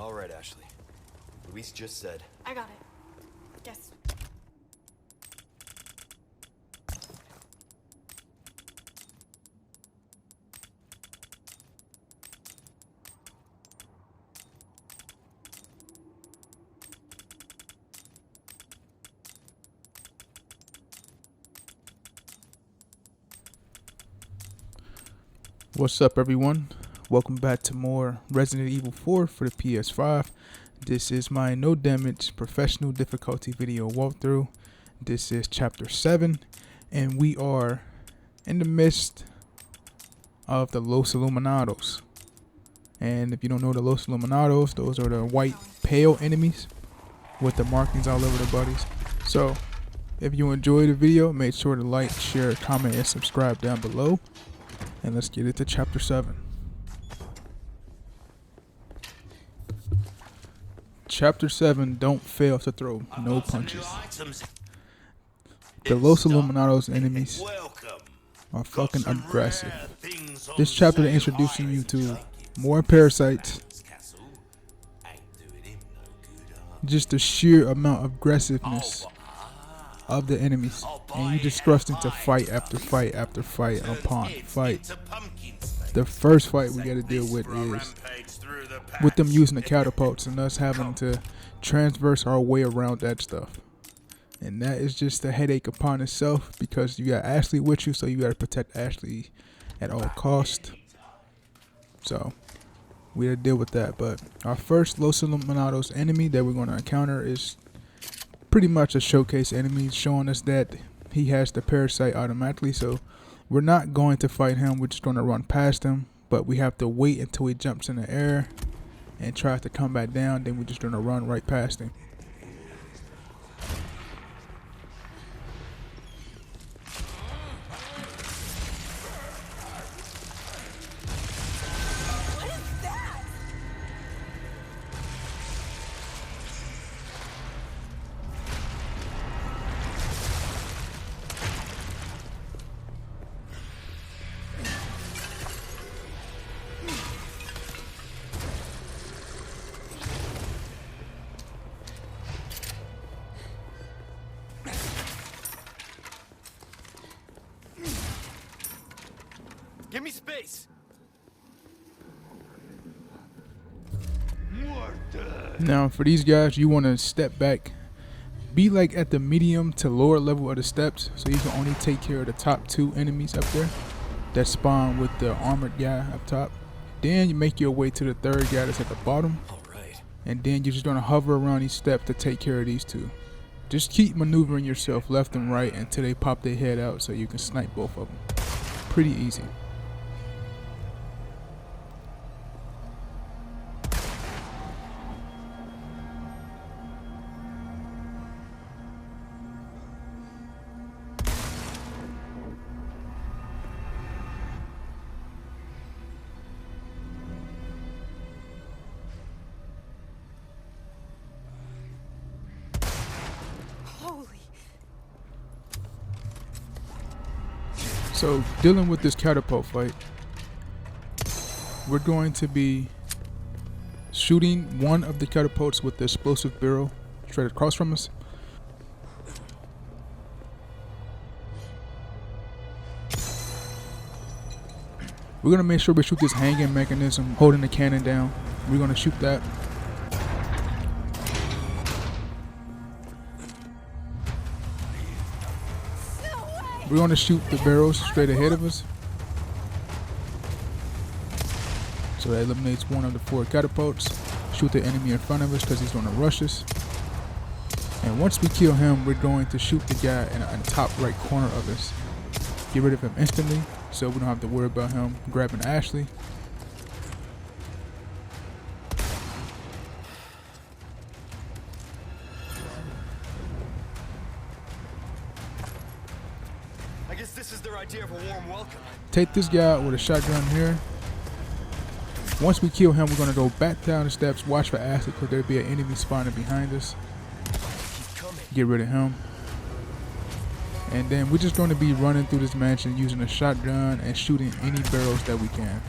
All right, Ashley. Luis just said. I got it. Yes. What's up, everyone? Welcome back to more Resident Evil 4 for the PS5. This is my no damage professional difficulty video walkthrough. This is chapter 7, and we are in the midst of the Los Illuminados. And if you don't know the Los Illuminados, those are the white pale enemies with the markings all over their bodies. So if you enjoyed the video, make sure to like, share, comment, and subscribe down below. And let's get into chapter 7. Chapter 7, don't fail to throw no punches. The Los Illuminados enemies are fucking aggressive. This chapter is introducing you to more parasites. Just the sheer amount of aggressiveness of the enemies, and you just thrust into fight after fight after fight upon fight. The first fight we gotta deal with is with them using the catapults and us having to transverse our way around that stuff. And that is just a headache upon itself, because you got Ashley with you, so you gotta protect Ashley at all costs. So we gotta deal with that. But our first Los Illuminados enemy that we're gonna encounter is pretty much a showcase enemy, showing us that he has the parasite automatically. So we're not going to fight him, we're just going to run past him, but we have to wait until he jumps in the air and tries to come back down. Then we're just going to run right past him. Give me space. Now for these guys, you want to step back, be like at the medium to lower level of the steps, so you can only take care of the top 2 enemies up there that spawn with the armored guy up top. Then you make your way to the 3rd guy that's at the bottom. Alright. And then you're just going to hover around these steps to take care of these 2. Just keep maneuvering yourself left and right until they pop their head out, so you can snipe both of them. Pretty easy. So dealing with this catapult fight, we're going to be shooting one of the catapults with the explosive barrel straight across from us. We're going to make sure we shoot this hanging mechanism holding the cannon down. We're going to shoot that. We're going to shoot the barrels straight ahead of us. So that eliminates one of the 4 catapults. Shoot the enemy in front of us because he's going to rush us. And once we kill him, we're going to shoot the guy in the top right corner of us. Get rid of him instantly, so we don't have to worry about him grabbing Ashley. I guess this is their idea of a warm welcome. Take this guy out with a shotgun here. Once we kill him, we're going to go back down the steps, watch for Ashley, because there'll be an enemy spawning behind us. Get rid of him. And then we're just going to be running through this mansion using a shotgun and shooting any barrels that we can.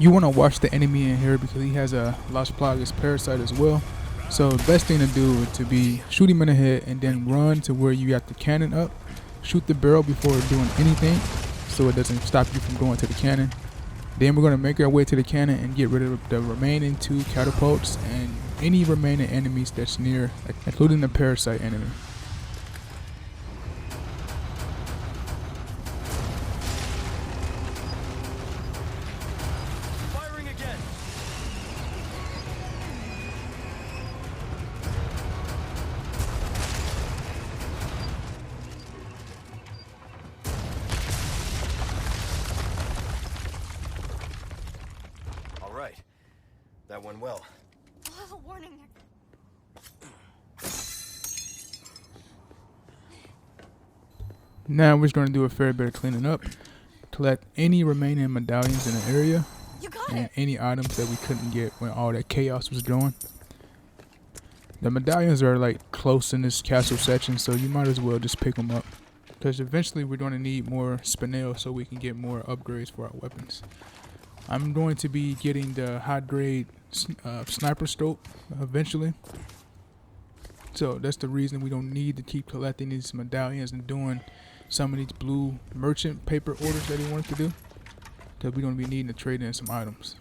you want to watch the enemy in here because he has a Las Plagas parasite as well. So the best thing to do is to be shoot him in the head and then run to where you got the cannon up. Shoot the barrel before doing anything so it doesn't stop you from going to the cannon. Then we're going to make our way to the cannon and get rid of the remaining 2 catapults and any remaining enemies that's near, including the parasite enemy. Firing again. All right. That went well. Oh, warning. Now we're just going to do a fair bit of cleaning up. Collect any remaining medallions in the area You got and it. any items that we couldn't get when all that chaos was going. The medallions are like close in this castle section, so you might as well just pick them up. Because eventually we're going to need more spinel so we can get more upgrades for our weapons. I'm going to be getting the high grade sniper scope eventually. So that's the reason we don't need to keep collecting these medallions and doing some of these blue merchant paper orders that he wanted to do. Because we're going to be needing to trade in some items.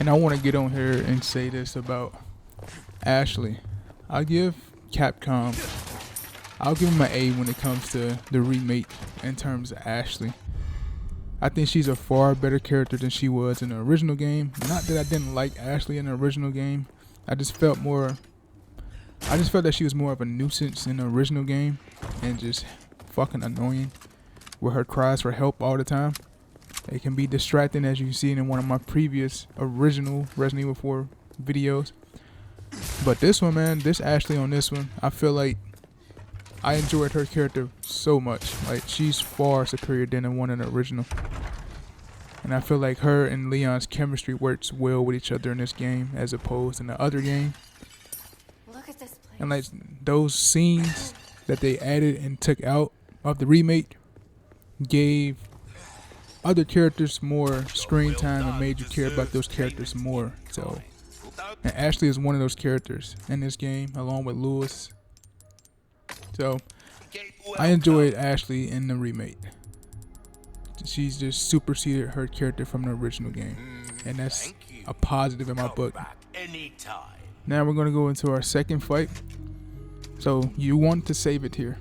And I want to get on here and say this about Ashley. I'll give Capcom, I'll give him an A when it comes to the remake in terms of Ashley. I think she's a far better character than she was in the original game. Not that I didn't like Ashley in the original game. I just felt that she was more of a nuisance in the original game and just fucking annoying with her cries for help all the time. It can be distracting, as you've seen in one of my previous original Resident Evil 4 videos. But this one, man, this Ashley on this one, I feel like I enjoyed her character so much. Like, she's far superior than the one in the original. And I feel like her and Leon's chemistry works well with each other in this game as opposed in the other game. Look at this place. And like those scenes that they added and took out of the remake gave other characters more screen time and made you care about those characters more. So, and Ashley is one of those characters in this game, along with Lewis. So, I enjoyed Ashley in the remake. She's just superseded her character from the original game, and that's a positive in my book. Now we're gonna go into our second fight. So you want to save it here.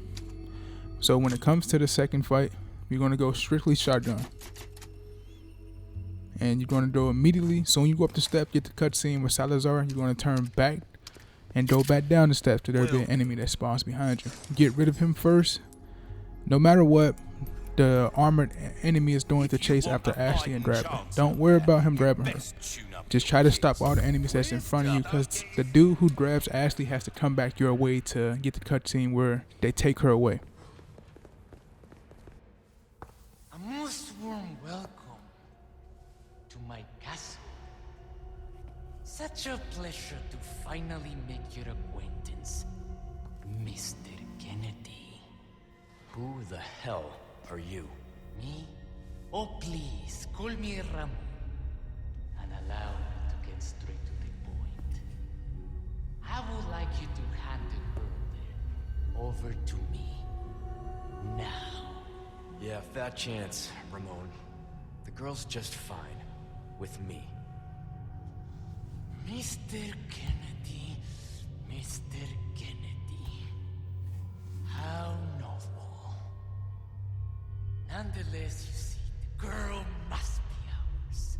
So when it comes to the second fight, you're gonna go strictly shotgun. And you're going to go immediately. So when you go up the step, get the cutscene with Salazar, you're going to turn back and go back down the steps to there be an enemy that spawns behind you. Get rid of him first. No matter what the armored enemy is doing to chase after Ashley and grab her. Don't worry about him grabbing her. Just try to stop all the enemies that's in front of you, because the dude who grabs Ashley has to come back your way to get the cutscene where they take her away. A most warm welcome to my castle. Such a pleasure to finally make your acquaintance, Mr. Kennedy. Who the hell are you? Me? Oh, please, call me Ramon. And allow me to get straight to the point. I would like you to hand the girl there over to me. Now. Yeah, fat chance, Ramon. The girl's just fine. With me. Mr. Kennedy, Mr. Kennedy. How novel. Nonetheless, you see, the girl must be ours.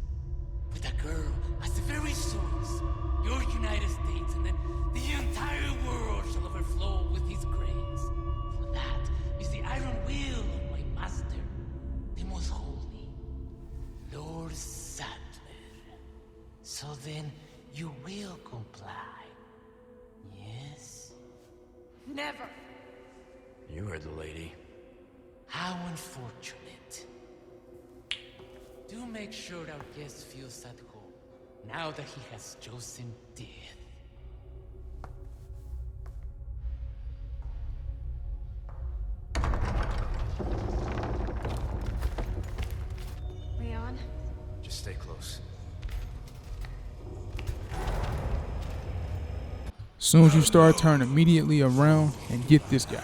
With the girl as the very source, your United States and then the entire world shall overflow with his grace. For that is the iron will of my master, the most holy, Lord Sadler. So then, you will comply. Yes? Never. You heard the lady. How unfortunate. Do make sure our guest feels at home, now that he has chosen death. Soon as you start, turn immediately around and get this guy.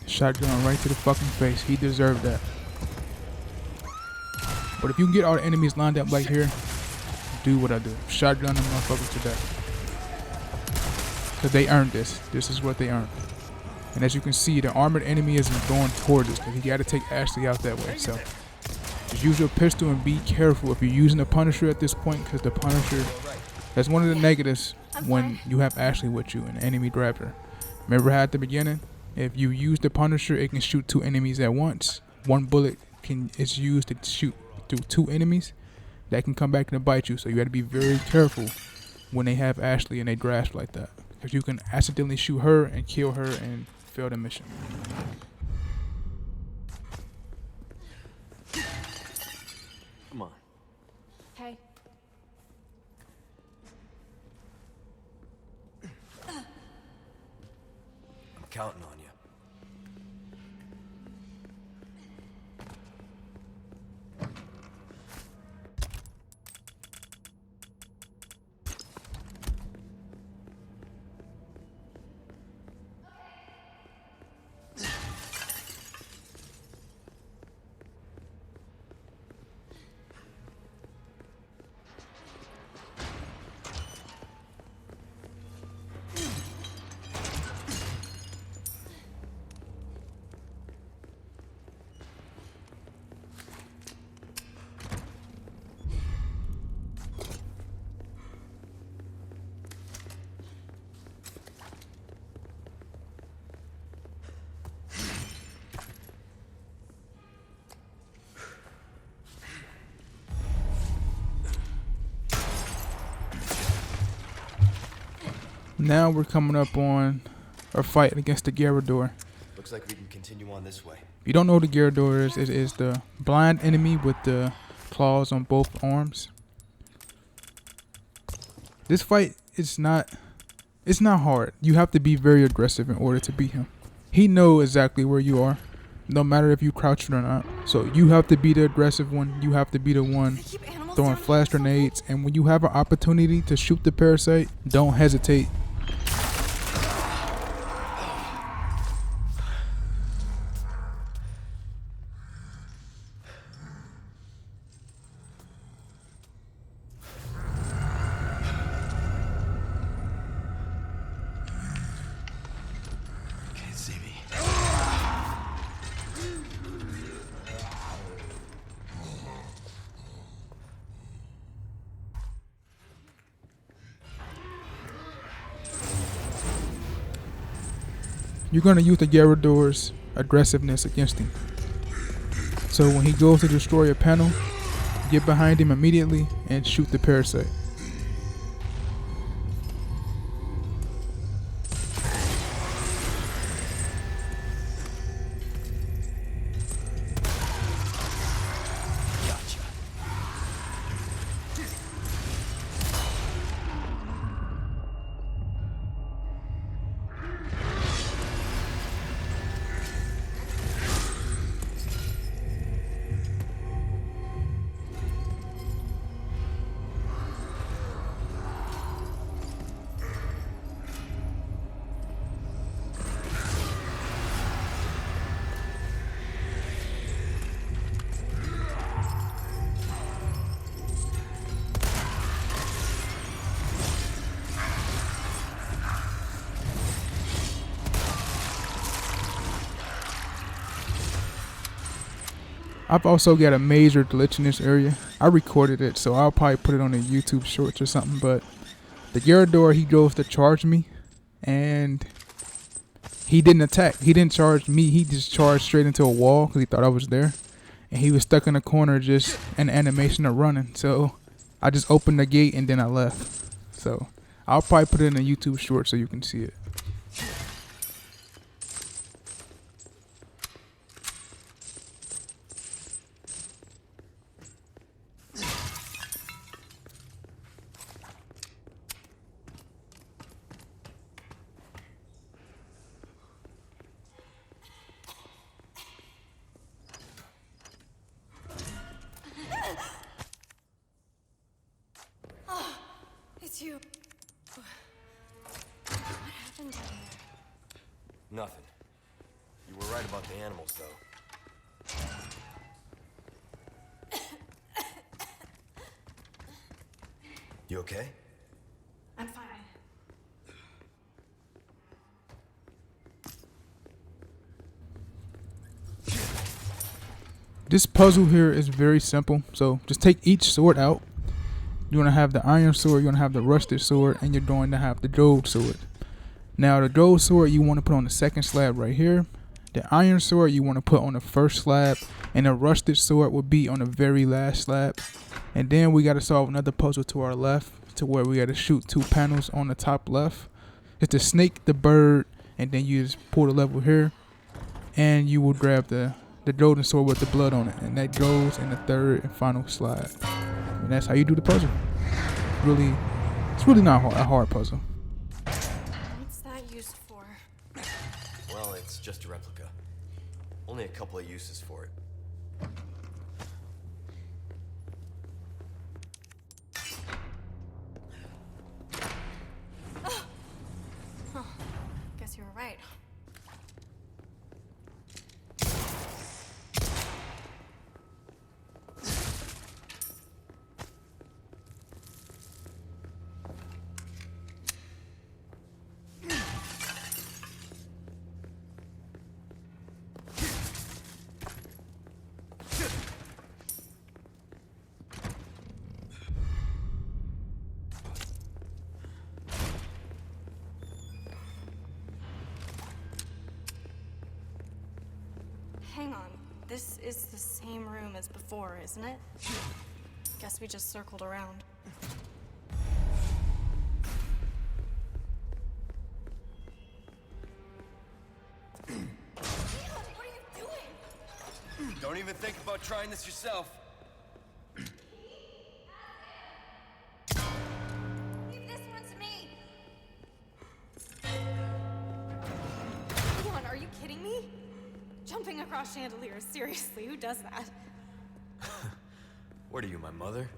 Shotgun right to the fucking face. He deserved that. But if you can get all the enemies lined up like here, do what I do. Shotgun them motherfuckers to death. Because they earned this. This is what they earned. And as you can see, the armored enemy isn't going towards us because he got to take Ashley out that way. So just use your pistol and be careful if you're using the Punisher at this point, because the Punisher, that's one of the negatives when you have Ashley with you and the enemy grabs her. Remember how at the beginning, if you use the Punisher, it can shoot 2 enemies at once. One bullet is used to shoot through 2 enemies. That can come back and bite you. So you got to be very careful when they have Ashley and they grasp like that, because you can accidentally shoot her and kill her and fail the mission. Come on. Hey. I'm counting on you. Now we're coming up on our fight against the Gyarados. Looks like we can continue on this way. If you don't know what the Gyarados is, it is the blind enemy with the claws on both arms. This fight is not hard. You have to be very aggressive in order to beat him. He knows exactly where you are, no matter if you crouch or not. So you have to be the aggressive one. You have to be the one throwing flash grenades. And when you have an opportunity to shoot the parasite, don't hesitate. Can't see me. You're going to use the Gyarados' aggressiveness against him. So when he goes to destroy a panel, get behind him immediately and shoot the parasite. Gotcha. I've also got a major glitch in this area. I recorded it, so I'll probably put it on the YouTube shorts or something, but the Gyarados, he goes to charge me, and he didn't attack. He didn't charge me. He just charged straight into a wall because he thought I was there, and he was stuck in a corner just an animation of running. So I just opened the gate, and then I left. So I'll probably put it in a YouTube short so you can see it. It's you? What happened down there? Nothing. You were right about the animals, though. You okay? I'm fine. This puzzle here is very simple. So just take each sword out. You're gonna have the iron sword, you're gonna have the rusted sword, and you're going to have the gold sword. Now the gold sword you want to put on the second slab right here. The iron sword you want to put on the first slab, and the rusted sword will be on the very last slab. And then we got to solve another puzzle to our left, to where we got to shoot 2 panels on the top left. It's the snake, the bird, and then you just pull the level here, and you will grab the golden sword with the blood on it, and that goes in the third and final slide. And that's how you do the puzzle. It's really not a hard puzzle. What's that used for? Well, it's just a replica. Only a couple of uses for it. Guess you were right. Hang on. This is the same room as before, isn't it? Guess we just circled around. Leon, what are you doing? Don't even think about trying this yourself. Leave this one to me. Leon, are you kidding me? Jumping across chandeliers, seriously, who does that? What are you, my mother?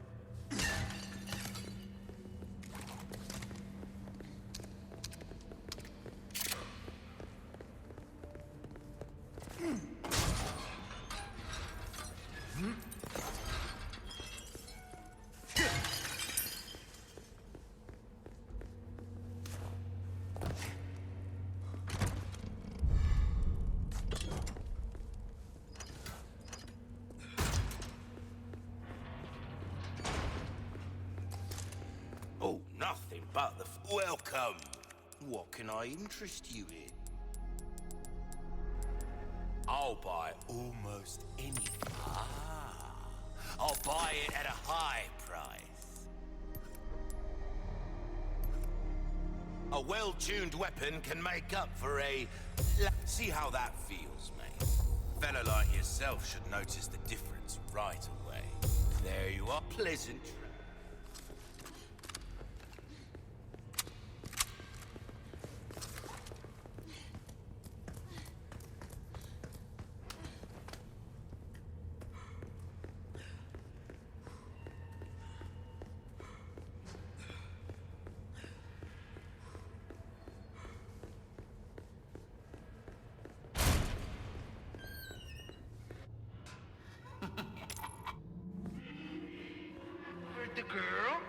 Oh, nothing but the welcome. What can I interest you in? I'll buy almost anything. I'll buy it at a high price. A well-tuned weapon can make up for a... See how that feels, mate. A fella like yourself should notice the difference right away. There you are, pleasant. The girl?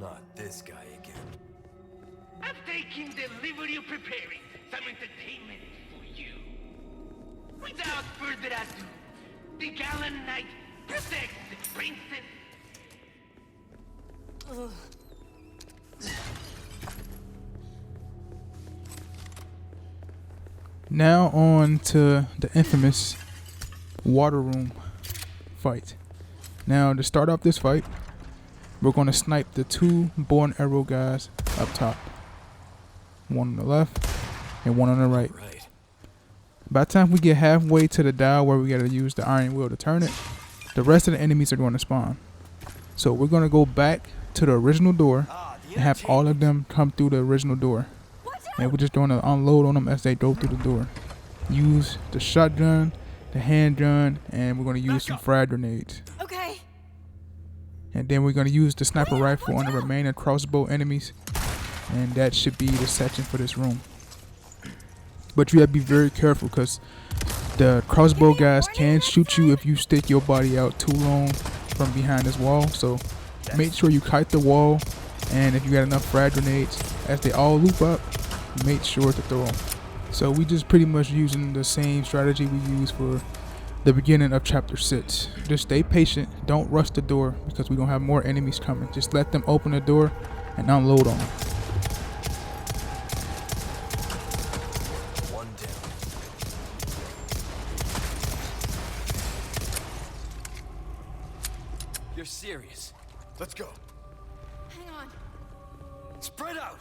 Not this guy again. I'm taking the livery of preparing some entertainment for you. Without further ado, the gallant knight protects the princess. Now on to the infamous water room fight. Now to start off this fight, we're going to snipe the 2 bow and arrow guys up top. One on the left and one on the right. Right. By the time we get halfway to the dial where we got to use the iron wheel to turn it, the rest of the enemies are going to spawn. So we're going to go back to the original door and have all of them come through the original door. And we're just going to unload on them as they go through the door. Use the shotgun, the handgun, and we're going to use some frag grenades. Okay. And then we're going to use the sniper rifle on the remaining crossbow enemies. And that should be the section for this room. But you have to be very careful because the crossbow guys can shoot you if you stick your body out too long from behind this wall. So make sure you kite the wall. And if you got enough frag grenades, as they all loop up, make sure to throw them. So we just pretty much using the same strategy we used for the beginning of chapter 6. Just stay patient. Don't rush the door because we're going to have more enemies coming. Just let them open the door and unload on them. One down. You're serious? Let's go. Hang on. Spread out.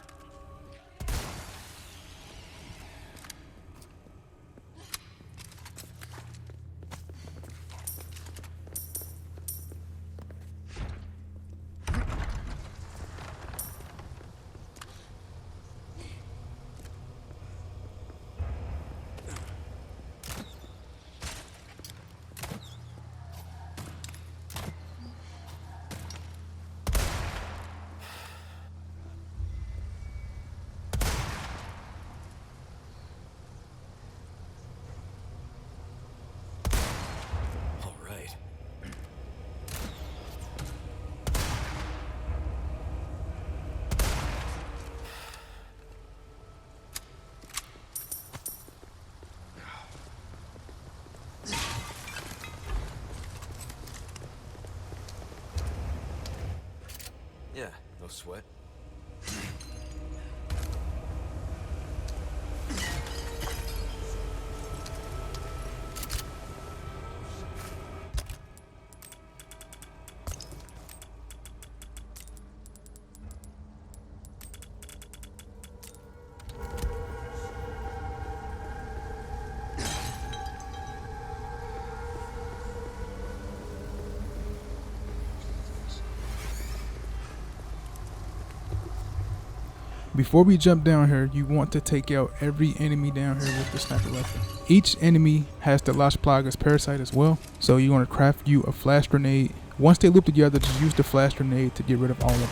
All right. Yeah, no sweat. Before we jump down here, you want to take out every enemy down here with the sniper rifle. Each enemy has the Las Plagas parasite as well, so you want to craft you a flash grenade. Once they loop together, just use the flash grenade to get rid of all of them.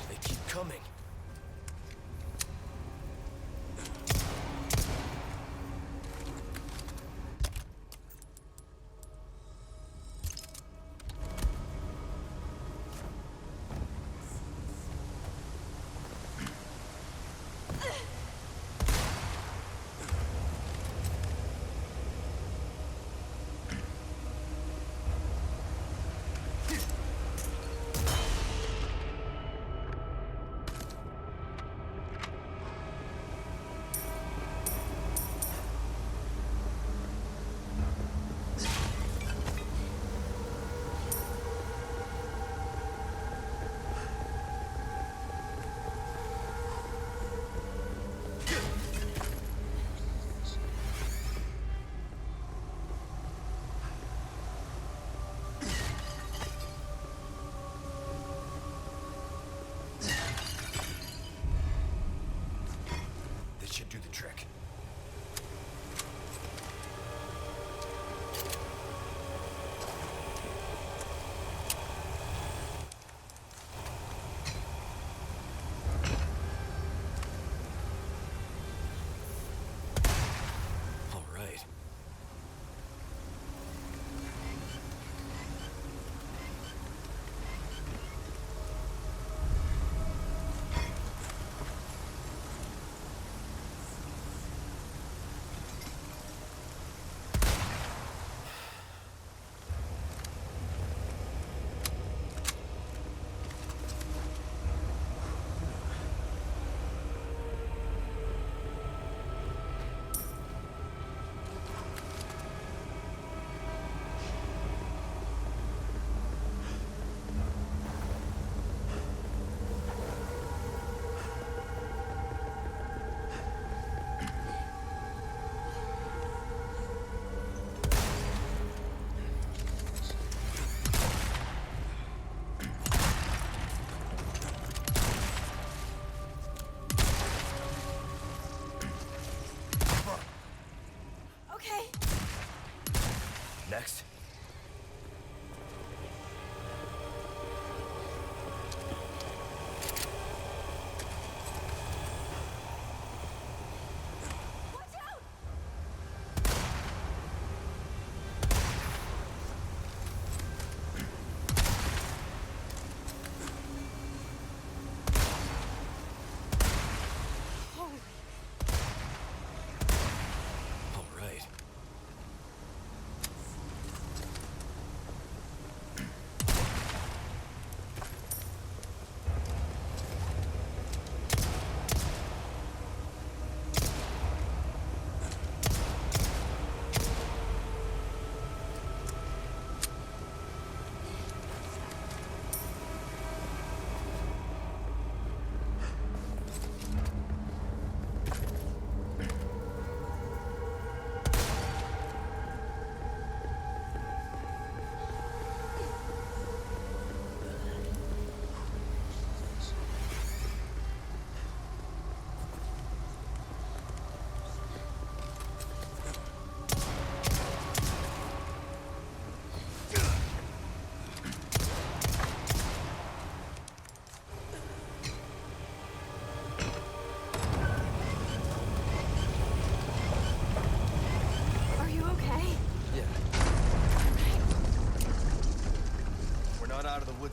They keep coming.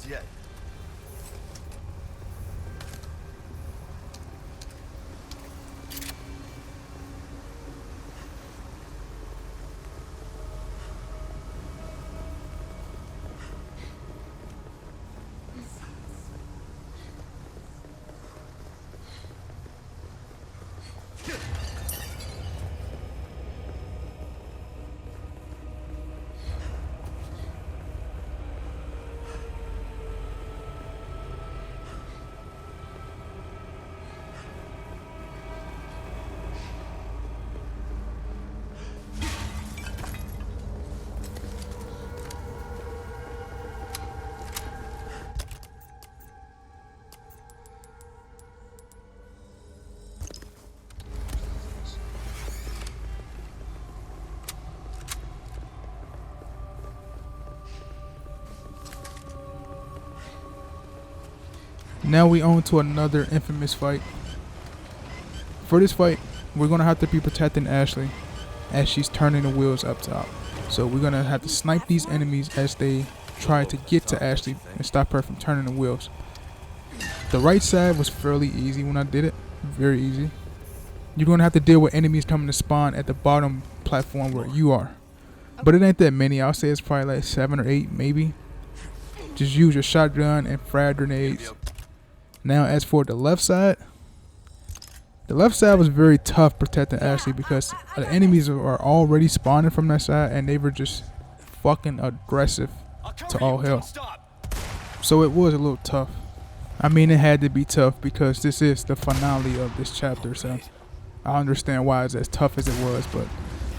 woods yet. Now we on to another infamous fight. For this fight, we're gonna have to be protecting Ashley as she's turning the wheels up top. So we're gonna have to snipe these enemies as they try to get to Ashley and stop her from turning the wheels. The right side was fairly easy when I did it, very easy. You're gonna have to deal with enemies coming to spawn at the bottom platform where you are. But it ain't that many. I'll say it's probably like 7 or 8 maybe. Just use your shotgun and frag grenades. Now as for the left side was very tough protecting Ashley because the enemies are already spawning from that side and they were just fucking aggressive to all hell. So it was a little tough. I mean, it had to be tough because this is the finale of this chapter, so I understand why it's as tough as it was, but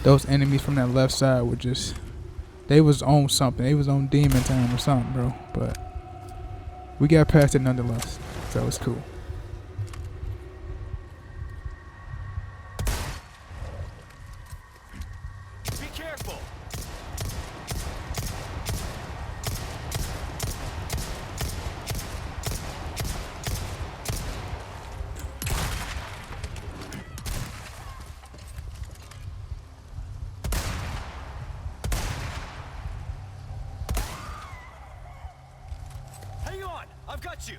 those enemies from that left side were just, they was on something. They was on demon time or something, bro. But we got past it nonetheless, so it's cool. Be careful. Hang on, I've got you.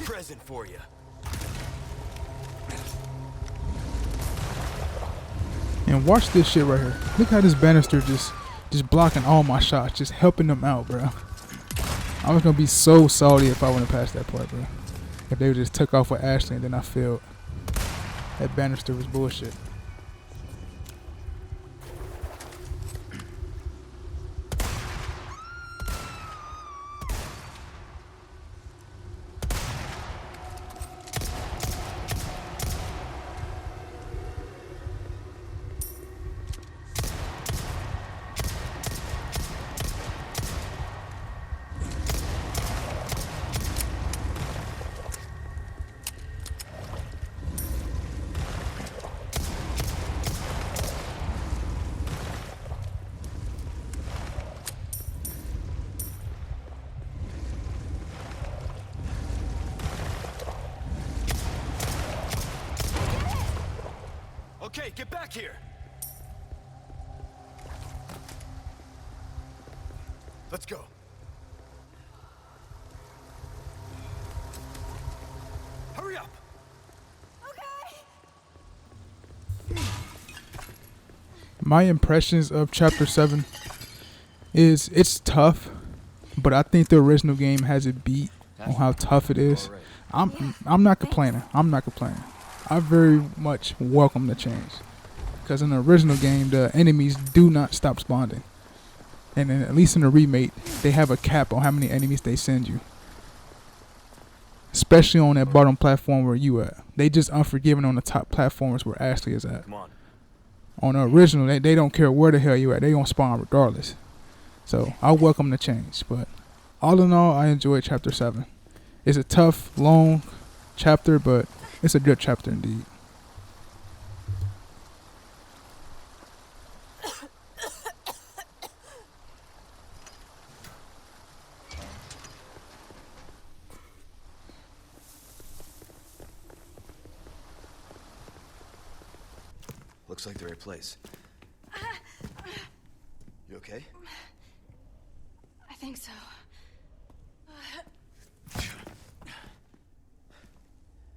Present for you. And watch this shit right here. Look how this banister just blocking all my shots, just helping them out, bro. I was gonna be so salty if I wouldn't pass that part, bro. If they just took off with Ashley and then I failed. That banister was bullshit. Okay, get back here. Let's go. Hurry up. My impressions of chapter 7 is it's tough, but I think the original game has it beat on how tough it is. I'm not complaining. I'm not complaining. I very much welcome the change because in the original game the enemies do not stop spawning, and at least in the remake they have a cap on how many enemies they send you, especially on that bottom platform where you at. They just unforgiving on the top platforms where Ashley is at. Come on. On the original they don't care where the hell you at, they gonna spawn regardless. So I welcome the change, but all in all I enjoyed chapter 7. It's a tough, long chapter, but it's a good chapter indeed. Looks like the right place. You okay? I think so.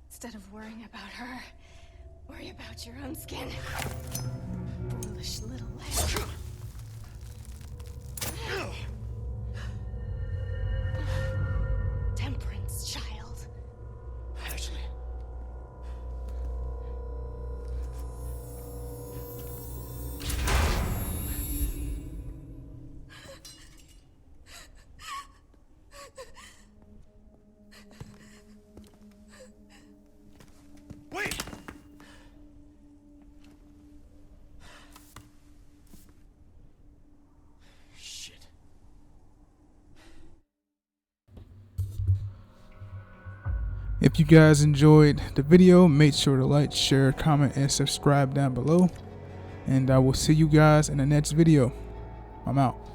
Instead of worrying about her, worry about your own skin. Foolish little lamb. Temperance, child. Ashley. Wait! Shit. If you guys enjoyed the video, make sure to like, share, comment, and subscribe down below. And I will see you guys in the next video. I'm out.